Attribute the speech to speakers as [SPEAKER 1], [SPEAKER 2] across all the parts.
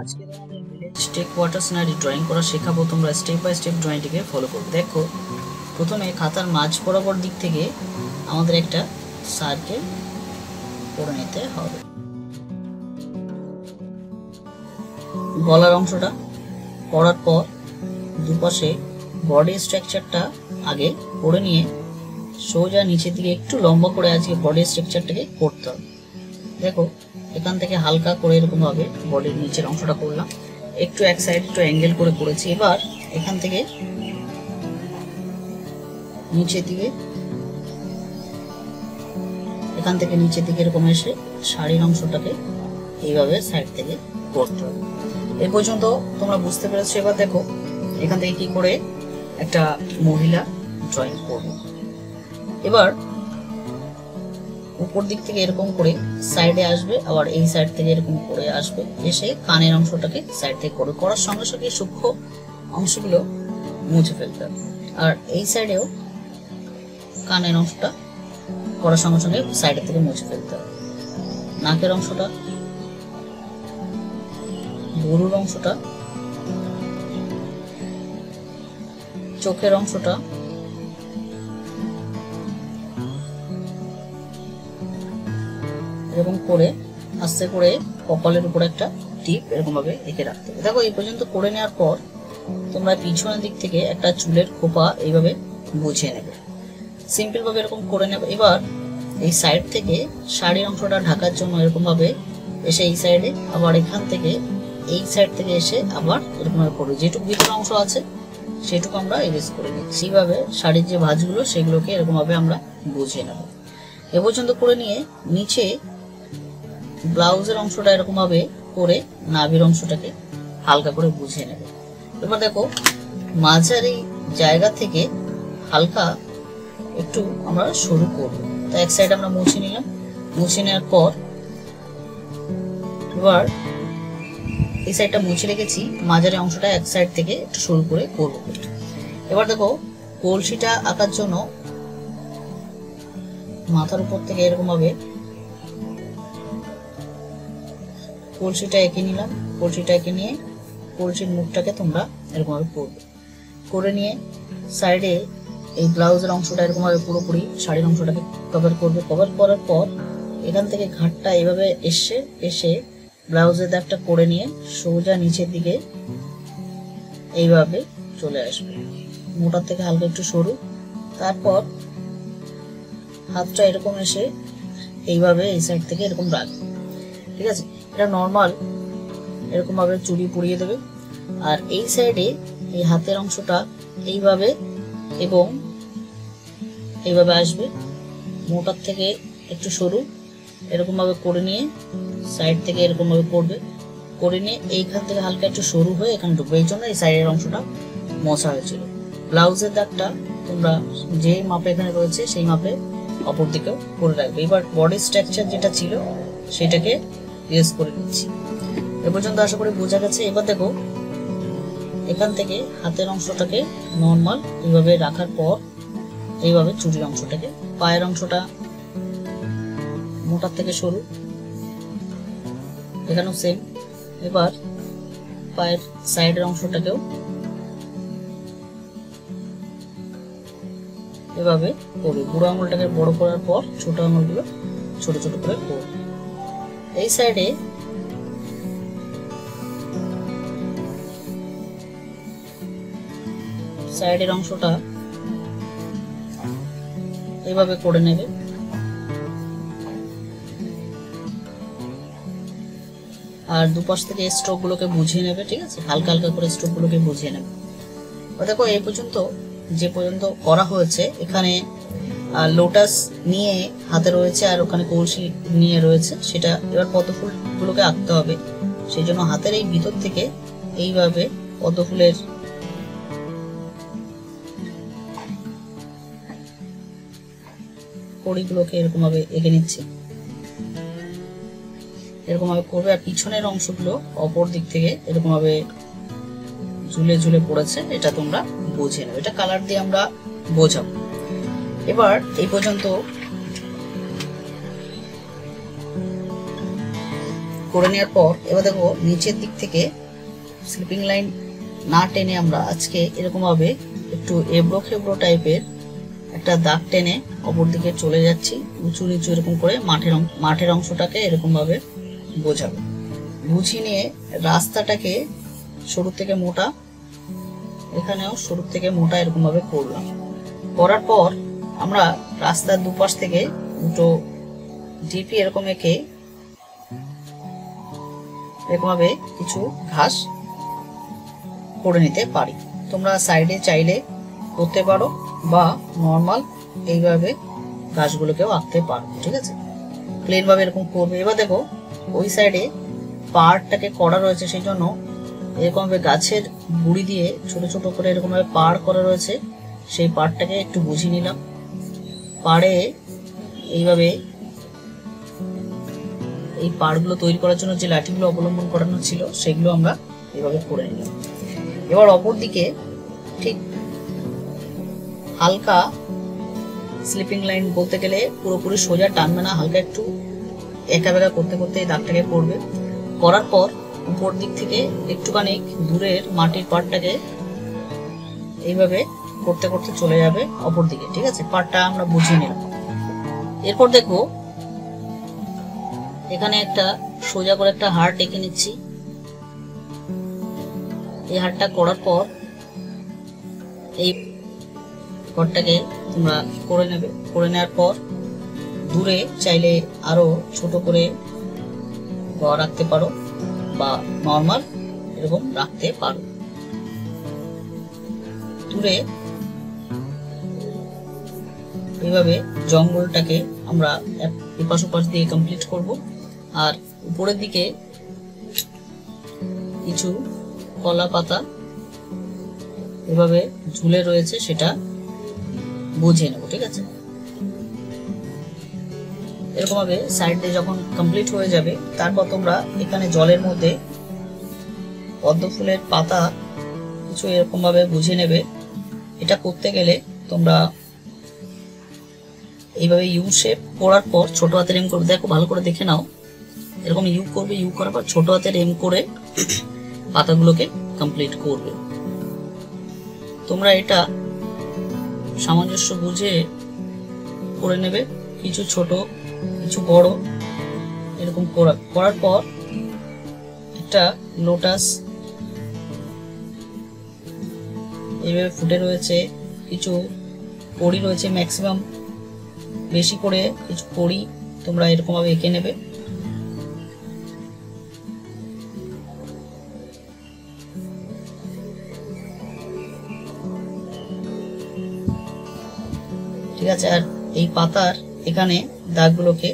[SPEAKER 1] আজকে তোমাদের ভিলেজ টেক ওয়াটার সিনারি ড্রয়িং করা শেখাবো। তোমরা স্টেপ বাই স্টেপ ড্রয়িংটিকে ফলো করবে। দেখো, প্রথমে খাতার মাঝ বরাবর দিক থেকে আমাদের একটা সার্কেল করে নিতে হবে। গলার অংশটা করার পর দুপাশে বডি স্ট্রাকচারটা আগে করে নিয়ে সোজা নিচের দিকে একটু লম্বা করে আজকে বডি স্ট্রাকচারটাকে করতে হবে। দেখো, এখান থেকে হালকা করে এরকম ভাবে বডির নিচের অংশটা করলাম, একটু এক সাইড একটু অ্যাঙ্গেল করে করেছি। এবার এখান থেকে নিচের দিকে এরকম এসে শাড়ির অংশটাকে এইভাবে সাইড থেকে করতে হবে। এই পর্যন্ত তোমরা বুঝতে পেরেছো। এবার দেখো, এখান থেকে কি করে একটা মহিলা ড্রয়িং করবো। এবার উপর দিক থেকে এরকম করে সাইডে আসবে, আবার এই সাইড থেকে এরকম করে আসবে, এসে কানের অংশটাকে সাইড থেকে করবে। করার সঙ্গে সঙ্গে সূক্ষ্ম অংশগুলো মুছে ফেলতে হবে। আর এই সাইডেও কানের অংশটা করার সঙ্গে সঙ্গে সাইডের থেকে মুছে ফেলতে হবে। নাকের অংশটা, গরুর অংশটা, চোখের অংশটা, এরকম করে আস্তে করে কপালের উপর একটা টিপ এরকম ভাবে এঁকে রাখতে হবে। দেখো, এই পর্যন্ত করে নেওয়ার পর তোমরা পিছনের দিক থেকে একটা চুলের খোপা এইভাবে বুঝিয়ে নেবে, সিম্পল ভাবে এরকম করে নেবে। এবার এই সাইড থেকে শাড়ির অংশটা ঢাকার জন্য এরকম ভাবে এসে এই সাইডে, আবার এখান থেকে এই সাইড থেকে এসে আবার এরকম ভাবে করবে। যেটুকু ভিতর অংশ আছে সেটুকু আমরা এরেজ করে নিচ্ছি। এইভাবে শাড়ির যে ভাঁজগুলো সেগুলোকে এরকম ভাবে আমরা বুঝিয়ে নেব। এ পর্যন্ত করে নিয়ে নিচে ব্লাউজের অংশটা এরকম ভাবে করে নাভির অংশটাকে হালকা করে বুঝিয়ে নেবে। এবার দেখো, মাঝারি জায়গা থেকে হালকা একটু আমরা শুরু করবো। তো এক সাইড আমরা মুছে নিলাম, মুছে নেওয়ার পর এবার এই সাইডটা মুছে রেখেছি, মাঝারি অংশটা এক সাইড থেকে একটু শুরু করে করবো। এবার দেখো, কলসিটা আঁকার জন্য মাথার উপর থেকে এরকম ভাবে কলসিটা এঁকে নিলাম। কলসিটা এঁকে নিয়ে কলসির মুখটাকে তোমরা এরকম ভাবে করবে। করে নিয়ে সাইডে এই ব্লাউজের অংশটা এরকম ভাবে পুরোপুরি শাড়ির অংশটাকে কভার করবে। কভার করার পর এখান থেকে ঘাটটা এইভাবে এসে ব্লাউজের দাগটা করে নিয়ে সোজা নিচের দিকে এইভাবে চলে আসবে, মোটার থেকে হালকা একটু সরু। তারপর হাতটা এরকম এসে এইভাবে এই সাইড থেকে এরকম রাখবে। ঠিক আছে, এটা নর্মাল এরকম ভাবে চুড়ি পরিয়ে দেবে। আর এই সাইডে এই হাতের অংশটা এইভাবে এবং এইভাবে আসবে, মোটার থেকে একটু সরু এরকম ভাবে করে নিয়ে সাইড থেকে এরকম ভাবে করবে। করে নিয়ে এইখান থেকে হালকা একটু সরু হয়ে এখানে ঢুকবে। এই জন্য এই সাইডের অংশটা মশা হয়েছিল। ব্লাউজের দাগটা তোমরা যে মাপে এখানে রয়েছে সেই মাপে অপর দিকেও করে রাখবে। এবার বডি স্ট্রাকচার যেটা ছিল সেটাকে ইউজ করে নিচ্ছি। এ পর্যন্ত আশা করি বোঝা গেছে। এবার দেখো, এখান থেকে হাতের অংশটাকে নর্মাল এইভাবে রাখার পর এইভাবে চুড়ির অংশটাকে, পায়ের অংশটা মোটার থেকে সরু, এখানেও সেম। এবার পায়ের সাইডের অংশটাকেও এভাবে করবে। বুড়ো আঙুলটাকে বড় করার পর ছোট আঙুলগুলো ছোট ছোট করে করবে। এই সাইডে সাইডের অংশটা এইভাবে করে নেবে। আর দুপাশ থেকে স্ট্রোক গুলোকে বুঝিয়ে নেবে। ঠিক আছে, হালকা হালকা করে স্ট্রোক গুলোকে বুঝিয়ে নেবে। দেখো, এই পর্যন্ত যে পর্যন্ত করা হয়েছে, এখানে লোটাস নিয়ে হাতে রয়েছে আর ওখানে কলসি নিয়ে রয়েছে, সেটা এবার পদ্ম ফুল গুলোকে আঁকতে হবে। সেই জন্য হাতের এই ভিতর থেকে এইভাবে পদ্ম ফুলের কড়িগুলোকে এরকম ভাবে এঁকে নিচ্ছে, এরকম ভাবে করবে। আর পিছনের অংশগুলো অপর দিক থেকে এরকম ভাবে ঝুলে ঝুলে পড়েছে, এটা তোমরা বুঝে নেবে। এটা কালার দিয়ে আমরা বোঝাবো। এবার এই পর্যন্ত করে নেওয়ার পর এবার দেখো নিচের দিক থেকে স্লিপিং লাইন না টেনে আমরা আজকে এরকম ভাবে একটু এবড়ো খেবড়ো টাইপের একটা দাগ টেনে অপর দিকে চলে যাচ্ছি, উঁচু নিচু এরকম করে মাঠের অংশটাকে এরকম ভাবে বোঝাবো। বুঝিয়ে নিয়ে রাস্তাটাকে সরু থেকে মোটা, এখানেও সরু থেকে মোটা এরকম ভাবে করলাম। করার পর আমরা রাস্তার দুপাশ থেকে দুটো ডিপি এরকম এঁকে এরকম ভাবে কিছু ঘাস করে নিতে পারি। তোমরা সাইডে চাইলে করতে পারো বা নর্মাল এইভাবে গাছগুলোকেও আঁকতে পারো, ঠিক আছে। প্লেন ভাবে এরকম করবে। এবার দেখো ওই সাইডে পাড়টাকে করা রয়েছে, সেই জন্য এরকম ভাবে গাছের গুড়ি দিয়ে ছোট ছোট করে এরকম ভাবে পাড় করা রয়েছে, সেই পাড়টাকে একটু বুঝিয়ে নিলাম। পাড়ে এইভাবে এই পাড়গুলো তৈরি করার জন্য যে লাঠিগুলো অবলম্বন করানো ছিল সেগুলো আমরা এইভাবে করে নিলাম। এবার অপর দিকে ঠিক হালকা স্লিপিং লাইন বলতে গেলে পুরোপুরি সোজা টানবে না, হালকা একটু একা বেকা করতে করতে এই দাগটাকে পড়বে। করার পর উপর দিক থেকে একটুখানি দূরের মাটির পাড়টাকে এইভাবে করতে করতে চলে যাবে অপর দিকে, ঠিক আছে। পাড়টা আমরা বুঝিয়ে নিলাম। এরপর দেখো এখানে একটা সোজা করে একটা হার্ট এঁকে নিচ্ছি। এই হার্টটা করার পর এই ঘরটাকে তোমরা করে নেবে। করে নেওয়ার পর দূরে চাইলে আরো ছোট করে ঘর রাখতে পারো বা নর্মাল এরকম রাখতে পারো। দূরে এইভাবে জঙ্গলটাকে আমরা এপাশ ওপাশ দিয়ে কমপ্লিট করব। আর উপরের দিকে কিছু কলা পাতা এভাবে ঝুলে রয়েছে, সেটা বুঝিয়ে নেব, ঠিক আছে। এরকম ভাবে সাইড দিয়ে যখন কমপ্লিট হয়ে যাবে, তারপর তোমরা এখানে জলের মধ্যে পদ্ম ফুলের পাতা কিছু এরকম ভাবে বুঝিয়ে নেবে। এটা করতে গেলে তোমরা এইভাবে ইউ শেপ করার পর ছোট হাতের এম করবে। দেখো ভালো করে দেখে নাও, এরকম ইউ করবে, ইউ করার পর ছোট হাতের এম করে পাতাগুলোকে কমপ্লিট করবে। তোমরা এটা সামঞ্জস্য বুঝে করে নেবে, কিছু ছোট কিছু বড় এরকম করার পর একটা লোটাস এইভাবে ফুটে রয়েছে, কিছু কড়ি রয়েছে, ম্যাক্সিমাম বেশি করে কিছু কড়ি তোমরা এরকম ভাবে এঁকে নেবে। ঠিক আছে। আর এই পাতার এখানে দাগগুলোকে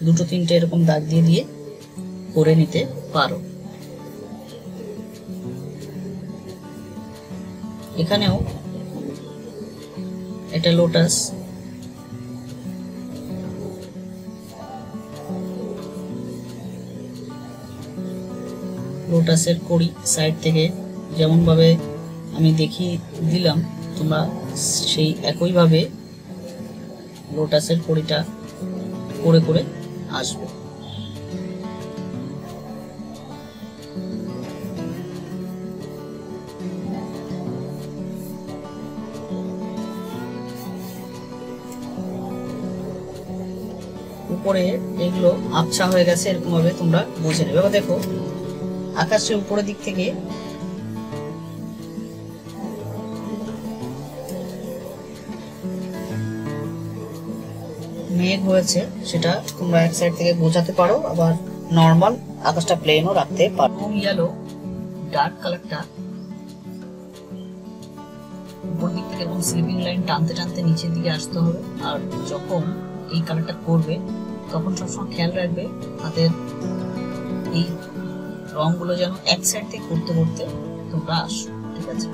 [SPEAKER 1] দুটো তিনটে এরকম দাগ দিয়ে দিয়ে করে নিতে পারো। এখানেও একটা লোটাস লোটাসের কড়ি সাইড থেকে যেমন ভাবে আমি দেখিয়ে দিলাম, তোমরা সেই একই ভাবে লোটাসের কড়িটা করে করে আসবে। উপরে এগুলো আবছা হয়ে গেছে, এরকম ভাবে তোমরা বুঝে নেবে। এবার দেখো আকাশের উপরের দিক থেকে মেঘ হয়েছে, সেটা তোমরা এক সাইড থেকে বোঝাতে পারো, আবার নর্মাল আকাশটা প্লেনও রাখতে পারো। ইয়েলো ডার্ক কালারটা উপর দিক থেকে এরকম স্লিপিং লাইন টানতে টানতে নিচের দিকে আসতে হবে। আর যখন এই কালারটা করবে তখন সবসময় খেয়াল রাখবে হাতের এই রংগুলো যেন এক সাইড থেকে করতে করতে তোমরা আসো, ঠিক আছে।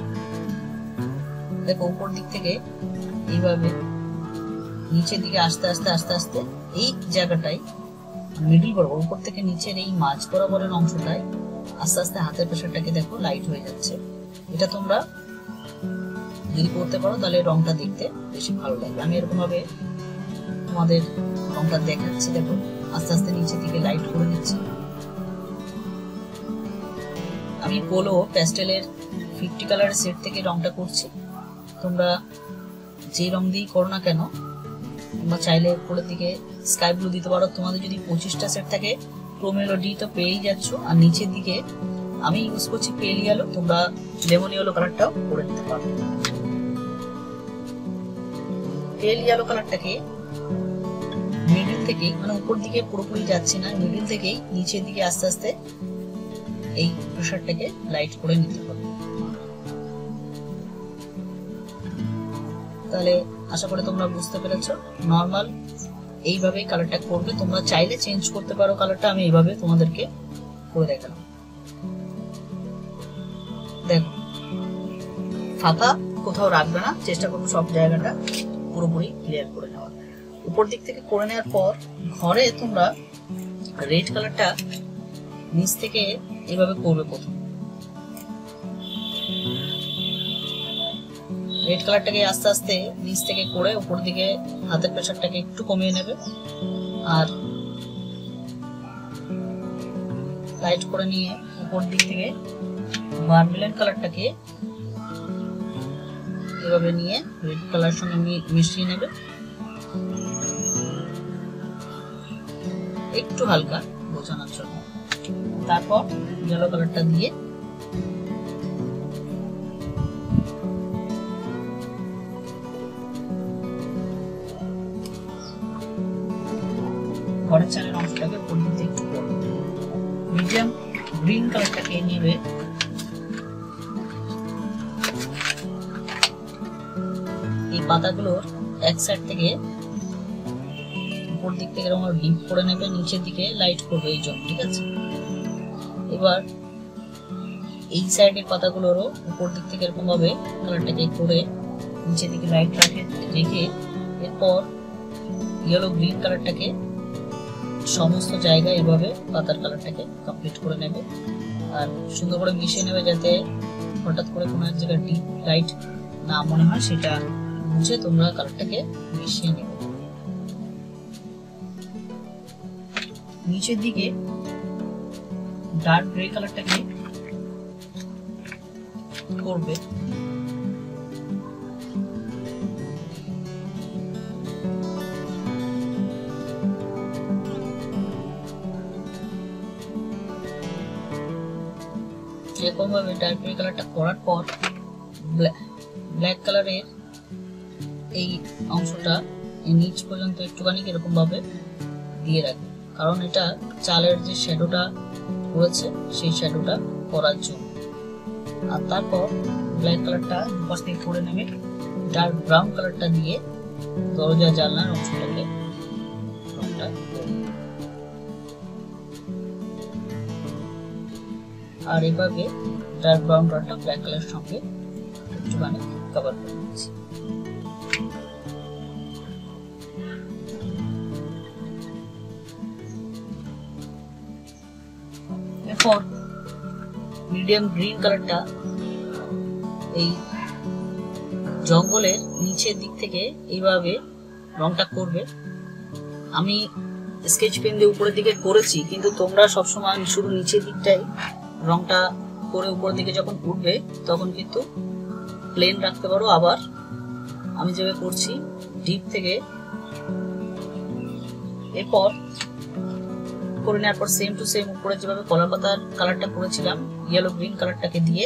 [SPEAKER 1] দেখো উপর দিক থেকে এইভাবে নিচের দিকে আস্তে আস্তে আস্তে আস্তে এই জায়গাটাই মিডল বরাবর উপর থেকে নিচের এই মাঝ বরাবরের অংশটায় আস্তে আস্তে হাতের প্রেশারটাকে দেখো লাইট হয়ে যাচ্ছে। এটা তোমরা যদি করতে পারো তাহলে রংটা দেখতে বেশি ভালো লাগবে। আমি এরকম ভাবে তোমাদের রংটা দেখাচ্ছি, দেখো আস্তে আস্তে নিচের দিকে লাইট করে দিচ্ছি। আমি পোলো প্যাস্টেলের 50 কালারের সেট থেকে রংটা করছি। তোমরা যে রং দিয়েই করো না কেন, তোমরা চাইলে উপরের দিকে স্কাই ব্লু দিতে পারো। তোমাদের যদি 25টা সেট থাকে ক্রোমেলো ডি তো পেয়েই যাচ্ছ। আর নিচের দিকে আমি ইউজ করছি পেল ইয়েলো, তোমরা লেমন ইয়েলো কালারটাও করে নিতে পারো। পেল ইয়েলো কালারটাকে মিডিল থেকে, মানে উপর দিকে পুরোপুরি যাচ্ছে না, মিডিল থেকেই নিচের দিকে আস্তে আস্তে এই প্রেসারটাকে লাইট করে নিতে হবে। তাহলে আশা করি তোমরা বুঝতে পেরেছো। নর্মাল এইভাবেই কালারটা করবে, তোমরা চাইলে চেঞ্জ করতে পারো কালারটা। আমি এইভাবে তোমাদেরকে করে দেখালাম। দেখো, ফাঁকা কোথাও রাখবে না, চেষ্টা করবো সব জায়গাটা পুরোপুরি ক্লিয়ার করে নেওয়ার। উপর দিক থেকে করে নেওয়ার পর ঘরে তোমরা রেড কালারটা নিচ থেকে এইভাবে করবে। প্রথম রেড কালারটাকে আস্তে আস্তে নিচ থেকে করে উপর দিকে হাতের প্রেসারটাকে একটু কমিয়ে নেবে, আর লাইট করে নিয়ে উপর দিক থেকে ভার্মিলিয়ন কালারটাকে এভাবে নিয়ে রেড কালার সঙ্গে মিশিয়ে নেবে একটু হালকা বোঝানোর জন্য। তারপর ইয়েলো কালারটা দিয়ে ঘরের চালের অংশটাকে উপর দিকে একটু করবে। মিডিয়াম গ্রিন কালারটাকে নেবে, এই পাতাগুলোর এক সাইড থেকে উপর দিক থেকে এরকম ডিপ করে নেবে, নিচের দিকে লাইট করবে এই জন্য, ঠিক আছে। এবার এই সাইডের পাতাগুলোরও উপর দিক থেকে এরকম ভাবে কালারটাকে করে নিচের দিকে লাইট রেখে এরপর ইয়েলো গ্রিন কালারটাকে সমস্ত জায়গায় এভাবে পাতার কালারটাকে কমপ্লিট করে নেবে আর সুন্দর করে মিশিয়ে নেবে, যাতে হঠাৎ করে কোনো এক জায়গায় ডিপ লাইট না মনে হয়, সেটা বুঝে তোমরা কালারটাকে মিশিয়ে নেবে। নিচের দিকে ডার্ক গ্রে কালারটাকে করবে, এরকম ভাবে ডার্ক গ্রে কালারটা করার পর ব্ল্যাক কালারের এই অংশটা নিচ পর্যন্ত একটুখানি এরকম ভাবে দিয়ে রাখবে, কারণ এটা চালের যে শ্যাডোটা রয়েছে সেই শ্যাডোটা করার জন্য। আর তারপর ব্ল্যাক কালারটা দুপাশ থেকে করে নেবে, ডার্ক ব্রাউন কালারটা দিয়ে দরজা জানলার অংশটাকে রংটা আর এভাবে ডার্ক ব্রাউন কালারটা ব্ল্যাক কালারের সঙ্গে একটুখানি কভার করে নিচ্ছি। এরপর মিডিয়াম গ্রিন কালারটা এই জঙ্গলের নিচের দিক থেকে এইভাবে রংটা করবে। আমি স্কেচ পেন দিয়ে উপরের দিকে করেছি, কিন্তু তোমরা সবসময় শুধু নিচের দিকটাই রংটা করে উপরের দিকে যখন উঠবে তখন কিন্তু প্লেন রাখতে পারো। আবার আমি যেভাবে করছি ডিপ থেকে এরপর করে নেওয়ার পর সেম টু সেম উপরে যেভাবে কলার পাতার কালারটা করেছিলাম ইয়েলো গ্রিন কালারটাকে দিয়ে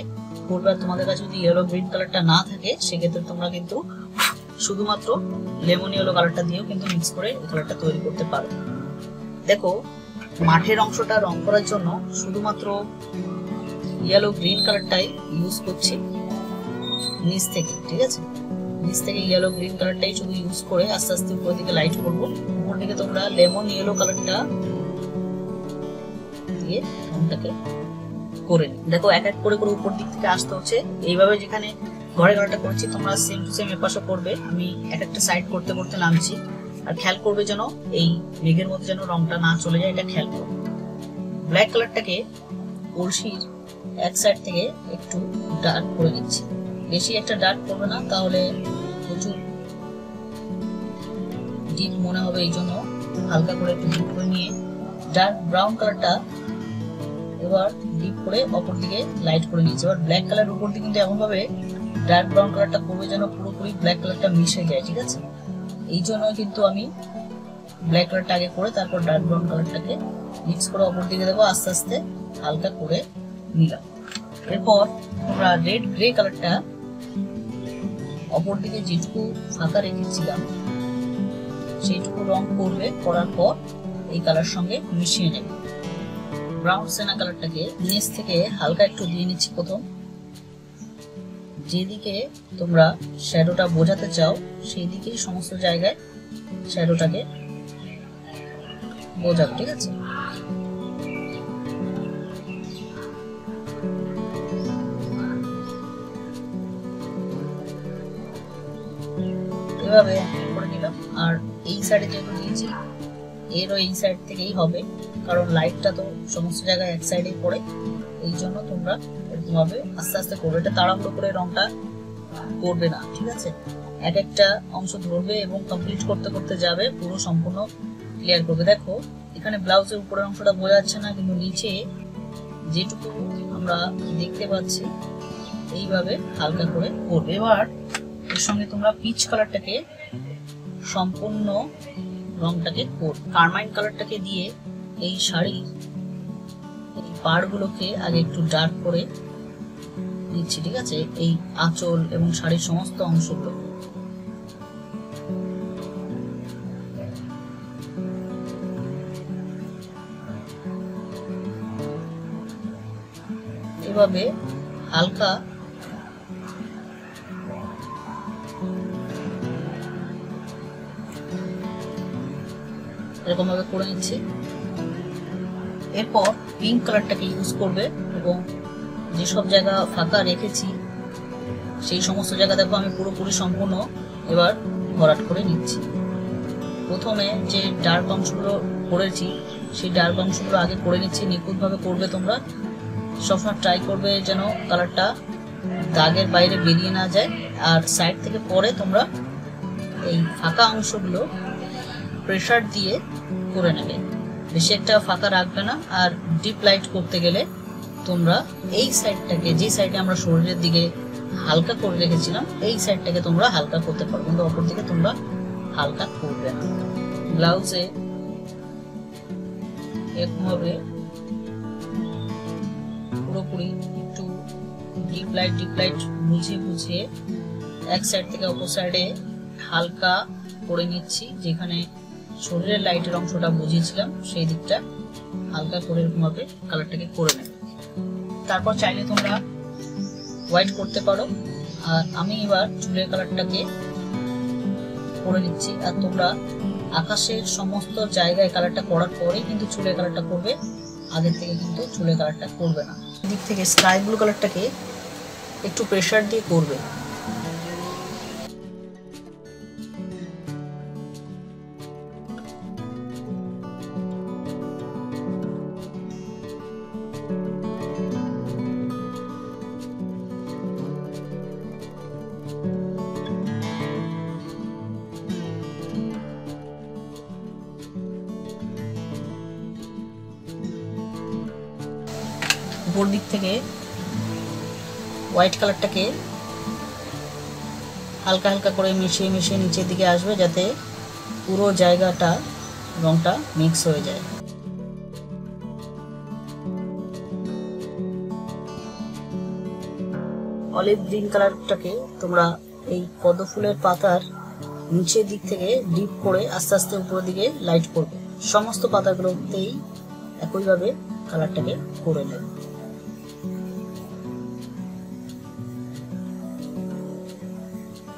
[SPEAKER 1] করবে। আর তোমাদের কাছে যদি ইয়েলো গ্রিন কালারটা না থাকে সেক্ষেত্রে তোমরা কিন্তু শুধুমাত্র লেমন ইয়েলো কালারটা দিয়েও কিন্তু মিক্স করে এই কালারটা তৈরি করতে পারো। দেখো, মাঠের অংশটা রং করার জন্য শুধুমাত্র ইয়েলো গ্রিন কালারটাই ইউজ করছি নিচ থেকে, ঠিক আছে। নিচ থেকে ইয়েলো গ্রিন কালারটাই শুধু ইউজ করে আস্তে আস্তে উপরের দিকে লাইট করবো। উপর দিকে তোমরা লেমন ইয়েলো কালারটা দিয়ে রংটাকে করে নিই। দেখো, এক এক করে করে উপর দিক থেকে আসতে হচ্ছে। এইভাবে যেখানে ঘরে কালারটা করছি তোমরা সেম টু সেম এপাশে করবে। আমি এক একটা সাইড করতে করতে নামছি, আর খেয়াল করবে যেন এই মেঘের মধ্যে যেন রংটা না চলে যায়, এটা খেয়াল করবে। ব্ল্যাক কালারটাকে কলসির এক সাইড থেকে একটু ডার্ক করে দিচ্ছি, বেশি একটা ডার্ক করবে না, তাহলে প্রচুর ডিপ মনে হবে। এই জন্য হালকা করে একটু ডিপ করে নিয়ে ডার্ক ব্রাউন কালারটা এবার ডিপ করে অপর দিকে লাইট করে নিয়েছি। এবার ব্ল্যাক কালার উপর দিকে কিন্তু এমন ভাবে ডার্ক ব্রাউন কালারটা করবে যেন পুরোপুরি ব্ল্যাক কালারটা মিশে যায়, ঠিক আছে? এই জন্য কিন্তু আমি ব্ল্যাক কালারটা আগে করে তারপর ডার্ক ব্রাউন কালারটাকে মিক্স করে অপর দিকে দেবো, আস্তে আস্তে হালকা করে নিলাম। এরপর আমরা রেড গ্রে কালারটা অপর দিকে যেটুকু ফাঁকা রেখেছিলাম সেইটুকু রং করবে, করার পর এই কালার সঙ্গে মিশিয়ে নেব। ব্রাউন সেনা কালারটাকে নিচ থেকে হালকা একটু দিয়ে নিচ্ছি। প্রথম যেদিকে তোমরা শ্যাডোটা বোঝাতে চাও সেই দিকেই সমস্ত জায়গায় শ্যাডোটাকে বোঝাবো, ঠিক আছে? এভাবে করে নিলাম। আর এই সাইডে যেগুলো দিয়েছি এরও এই সাইড থেকেই হবে, কারণ লাইটটা তো সমস্ত জায়গায় এক সাইডেই পড়ে, এই জন্য তোমরা এরকম ভাবে আস্তে আস্তে করবে। এটা তাড়াহুড়ো করে রংটা করবে না, ঠিক আছে? এক একটা অংশ ধরবে এবং কমপ্লিট করতে করতে যাবে, পুরো সম্পূর্ণ ক্লিয়ার করবে। দেখো এখানে ব্লাউজের উপরের অংশটা বোঝা যাচ্ছে না, কিন্তু নিচে যেটুকু আমরা দেখতে পাচ্ছি এইভাবে হালকা করে করবে। এবার এর সঙ্গে তোমরা পিচ কালারটাকে সম্পূর্ণ রংটাকে করবে। কারমাইন কালারটাকে দিয়ে এই শাড়ির এই পাড়গুলোকে আগে একটু ডার্ক করে দিচ্ছি, ঠিক আছে? এই আঁচল এবং শাড়ির সমস্ত অংশগুলো এভাবে হালকা এরকম ভাবে করে নিচ্ছি। এরপর পিঙ্ক কালারটাকে ইউজ করবে এবং যেসব জায়গা ফাঁকা রেখেছি সেই সমস্ত জায়গা দেখো আমি পুরোপুরি সম্পূর্ণ এবার ভরাট করে নিচ্ছি। প্রথমে যে ডার্ক অংশগুলো করেছি সেই ডার্ক অংশগুলো আগে করে নিচ্ছি। নিখুঁতভাবে করবে তোমরা, সবসময় ট্রাই করবে যেন কালারটা দাগের বাইরে বেরিয়ে না যায়। আর সাইড থেকে পরে তোমরা এই ফাঁকা অংশগুলো প্রেসার দিয়ে করে নেবে, বেশি একটা ফাঁকা রাখবে না। আর ডিপ লাইট করতে গেলে তোমরা এই সাইডটাকে, যে সাইডে আমরা শরীরের দিকে হালকা করে রেখেছিলাম, এই সাইডটাকে তোমরা হালকা করতে পারো, কিন্তু অপর দিকে তোমরা হালকা করবে না। ব্লাউজে এরকম ভাবে পুরোপুরি একটু ডিপ লাইট বুঝিয়ে বুঝিয়ে এক সাইড থেকে অপর সাইডে হালকা করে নিচ্ছি। যেখানে শরীরের লাইটের অংশটা বুঝিয়েছিলাম সেই দিকটা হালকা করে এরকম ভাবে কালারটাকে করে নেবে। তারপর চাইলে তোমরা হোয়াইট করতে পারো। আর আমি এবার চুলের কালারটাকে করে নিচ্ছি। আর তোমরা আকাশের সমস্ত জায়গায় কালারটা করার পরেই কিন্তু চুলের কালারটা করবে, আগের থেকে কিন্তু চুলের কালারটা করবে না। দিক থেকে স্কাই ব্লু কালারটাকে একটু প্রেসার দিয়ে করবে। উপর দিক থেকে হোয়াইট কালারটাকে হালকা হালকা করে মিশিয়ে মিশিয়ে নিচের দিকে আসবে, যাতে পুরো জায়গাটা রংটা মিক্স হয়ে যায়। অলিভ গ্রিন কালারটাকে তোমরা এই পদ্ম ফুলের পাতার নিচের দিক থেকে ডিপ করে আস্তে আস্তে উপরের দিকে লাইট করবে। সমস্ত পাতাগুলোতেই একইভাবে কালারটাকে করে নেবে।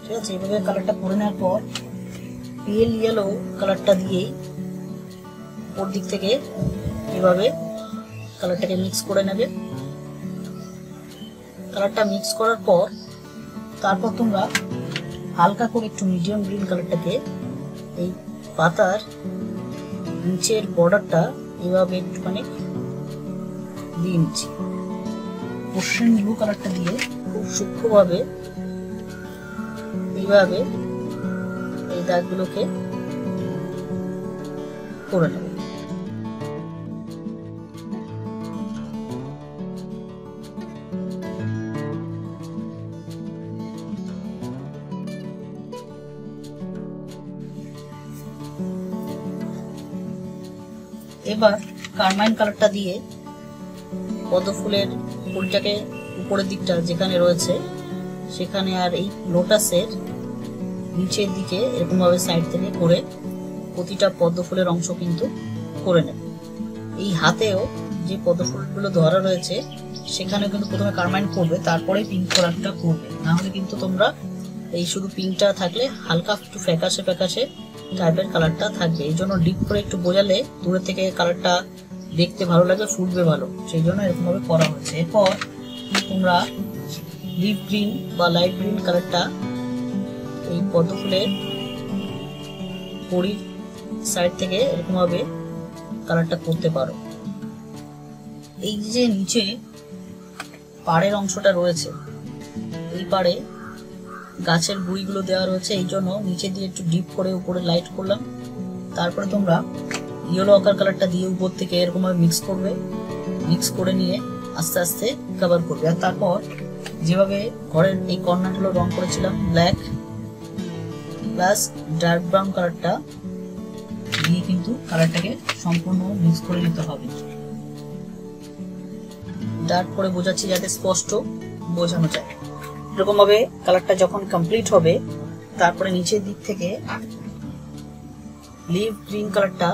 [SPEAKER 1] ঠিক আছে, এইভাবে কালারটা করে নেওয়ার পর পেল ইয়েলো কালারটা দিয়েই উপর দিক থেকে এভাবে কালারটাকে মিক্স করে নেবে। কালারটা মিক্স করার পর তারপর তোমরা হালকা করে একটু মিডিয়াম গ্রিন কালারটাকে এই পাতার নিচের বর্ডারটা এভাবে একটুখানি দিয়ে নিচ্ছি। ওশেন ব্লু কালারটা দিয়ে খুব সূক্ষ্মভাবে এইভাবে এই দাগগুলোকে করে নেব। এবার কারমাইন কালারটা দিয়ে পদ্ম ফুলের ফুলটাকে উপরের দিকটা যেখানে রয়েছে সেখানে আর এই লোটাসের নিচের দিকে এরকম ভাবে সাইড থেকে করে প্রতিটা পদ্ম ফুলের অংশ কিন্তু করে নেবে। এই হাতেও যে পদ্ম ফুলগুলো ধরা রয়েছে সেখানে কিন্তু প্রথমে কারমাইন করবে, তারপরে পিঙ্ক কালারটা করবে, না হলে কিন্তু তোমরা এই শুধু পিঙ্কটা থাকলে হালকা একটু ফ্যাকাশে ফ্যাকাশে টাইপের কালারটা থাকবে। এই জন্য ডিপ করে একটু বোঝালে দূরে থেকে কালারটা দেখতে ভালো লাগে, ফুটবে ভালো, সেই জন্য এরকম ভাবে করা হয়েছে। এরপর তোমরা ডিপ গ্রিন বা লাইট গ্রিন কালারটা এই পদ্ম ফুলের পরির সাইড থেকে এরকম ভাবে কালারটা করতে পারো। এই যে নিচে পাড়ের অংশটা রয়েছে, এই পাড়ে গাছের গুঁড়িগুলো দেওয়া রয়েছে, এই জন্য নিচে দিয়ে একটু ডিপ করে উপরে লাইট করলাম। তারপরে তোমরা ইয়েলো আকার কালারটা দিয়ে উপর থেকে এরকম ভাবে মিক্স করবে, মিক্স করে নিয়ে আস্তে আস্তে কভার করবে। আর তারপর যেভাবে ঘরের এই কর্নারগুলো রং করেছিলাম ব্ল্যাক প্লাস ডার্ক ব্রাউন কালারটা দিয়ে কিন্তু কালারটাকে সম্পূর্ণ মিক্স করে নিতে হবে। ডার্ক করে বোঝাচ্ছি যাতে স্পষ্ট বোঝানো যায়। এরকম ভাবে কালারটা যখন কমপ্লিট হবে তারপরে নিচের দিক থেকে লিভ গ্রিন কালারটা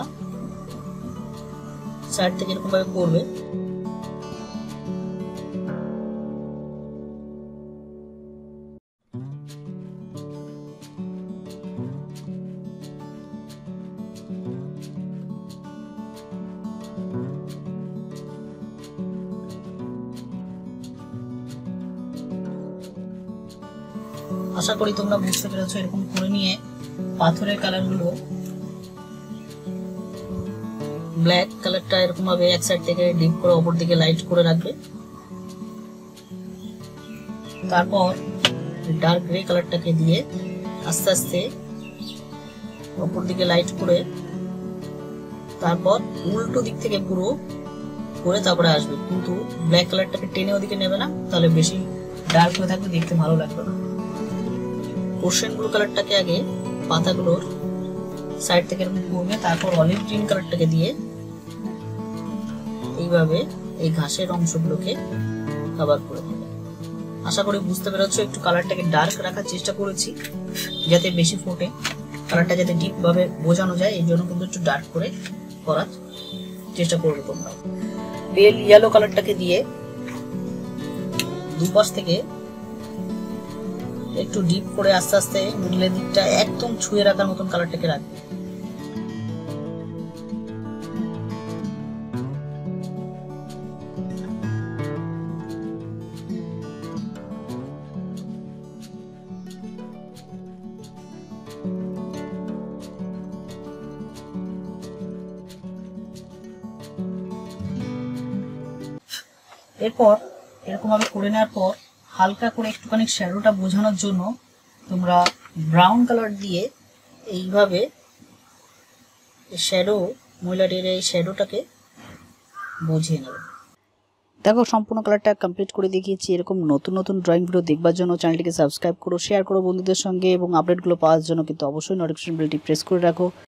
[SPEAKER 1] সাইড থেকে এরকম ভাবে করবে। আশা করি তোমরা বুঝতে পেরেছো। এরকম করে নিয়ে পাথরের কালারগুলো ব্ল্যাক কালারটা এরকম ভাবে এক সাইড থেকে ডিপ করে অপর দিকে লাইট করে রাখবে। তারপর ডার্ক গ্রে কালারটাকে দিয়ে আস্তে আস্তে অপর দিকে লাইট করে তারপর উল্টো দিক থেকে পুরো করে তারপরে আসবে, কিন্তু ব্ল্যাক কালারটাকে টেনে ওদিকে নেবে না, তাহলে বেশি ডার্ক হয়ে থাকবে, দেখতে ভালো লাগবে না। ওশেন ব্লু কালারটাকে আগে পাতাগুলোর সাইড থেকে এরকম করবে, তারপর অলিভ গ্রিন কালারটাকে দিয়ে এইভাবে এই ঘাসের অংশগুলোকে কভার করে দেবে। আশা করি বুঝতে পেরেছো। একটু কালারটাকে ডার্ক রাখার চেষ্টা করেছি যাতে বেশি ফোটে, কালারটা যাতে ডিপ ভাবে বোঝানো যায়, এই জন্য কিন্তু একটু ডার্ক করে করার চেষ্টা করবে তোমরা। বেল ইয়েলো কালারটাকে দিয়ে দুপাশ থেকে একটু ডিপ করে আস্তে আস্তে মিডলের দিকটা একদম ছুঁয়ে রাখার মতন কালারটাকে রাখবে। এরপর এরকম ভাবে করে নেওয়ার পর হালকা করে একটুখানি শ্যাডোটা বোঝানোর জন্য তোমরা ব্রাউন কালার দিয়ে এইভাবে শ্যাডো মহিলাটির এই শ্যাডোটাকে বুঝিয়ে নেবে। দেখো সম্পূর্ণ কালারটা কমপ্লিট করে দেখিয়েছি। এরকম নতুন নতুন ড্রয়িং ভিডিও দেখবার জন্য চ্যানেলটিকে সাবস্ক্রাইব করো, শেয়ার করো বন্ধুদের সঙ্গে এবং আপডেটগুলো পাওয়ার জন্য কিন্তু অবশ্যই নোটিফিকেশন বেলটি প্রেস করে রাখো।